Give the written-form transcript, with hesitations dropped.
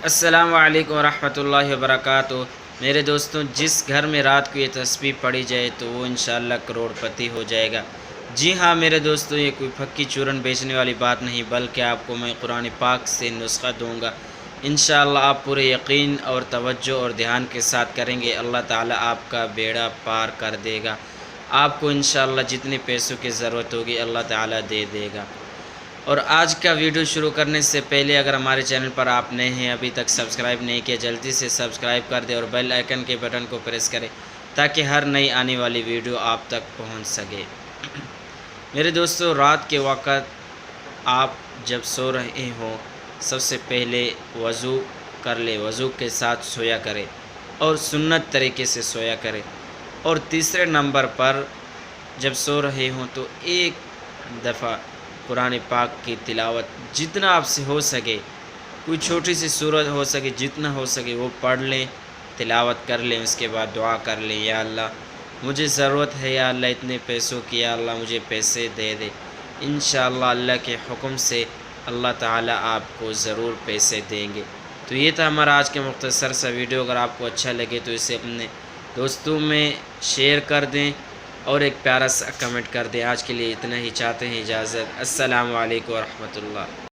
السلام علیکم ورحمۃ اللہ وبرکاتہ۔ میرے دوستوں، جس گھر میں رات کو یہ تسبیح پڑھی جائے تو وہ انشاءاللہ کروڑ پتی ہو جائے گا۔ جی ہاں میرے دوستوں، یہ کوئی پھکی چورن بیچنے والی بات نہیں، بلکہ آپ کو میں قرآن پاک سے نسخہ دوں گا۔ انشاءاللہ آپ پورے یقین اور توجہ اور دھیان کے ساتھ کریں گے، اللہ تعالیٰ آپ کا بیڑا پار کر دے گا۔ آپ کو انشاءاللہ جتنے پیسوں کی ضرورت ہوگی اللہ تعالیٰ دے دے گا۔ اور آج کا ویڈیو شروع کرنے سے پہلے اگر ہمارے چینل پر آپ نئے ہیں، ابھی تک سبسکرائب نہیں کیا، جلدی سے سبسکرائب کر دیں اور بیل آئیکن کے بٹن کو پریس کریں تاکہ ہر نئی آنے والی ویڈیو آپ تک پہنچ سکے۔ میرے دوستو، رات کے وقت آپ جب سو رہے ہوں، سب سے پہلے وضو کر لے، وضو کے ساتھ سویا کرے اور سنت طریقے سے سویا کرے۔ اور تیسرے نمبر پر جب سو رہے ہوں تو ایک دفعہ قرآن پاک کی تلاوت جتنا آپ سے ہو سکے، کوئی چھوٹی سی سورت ہو سکے، جتنا ہو سکے وہ پڑھ لیں، تلاوت کر لیں۔ اس کے بعد دعا کر لیں، یا اللہ مجھے ضرورت ہے، یا اللہ اتنے پیسوں کی، یا اللہ مجھے پیسے دے دے۔ انشاءاللہ اللہ کے حکم سے اللہ تعالیٰ آپ کو ضرور پیسے دیں گے۔ تو یہ تھا ہمارا آج کے مختصر سا ویڈیو۔ اگر آپ کو اچھا لگے تو اسے اپنے دوستوں میں شیئر کر دیں اور ایک پیارا سا کمنٹ کر دیں۔ آج کے لیے اتنا ہی، چاہتے ہیں اجازت۔ السلام علیکم ورحمۃ اللہ۔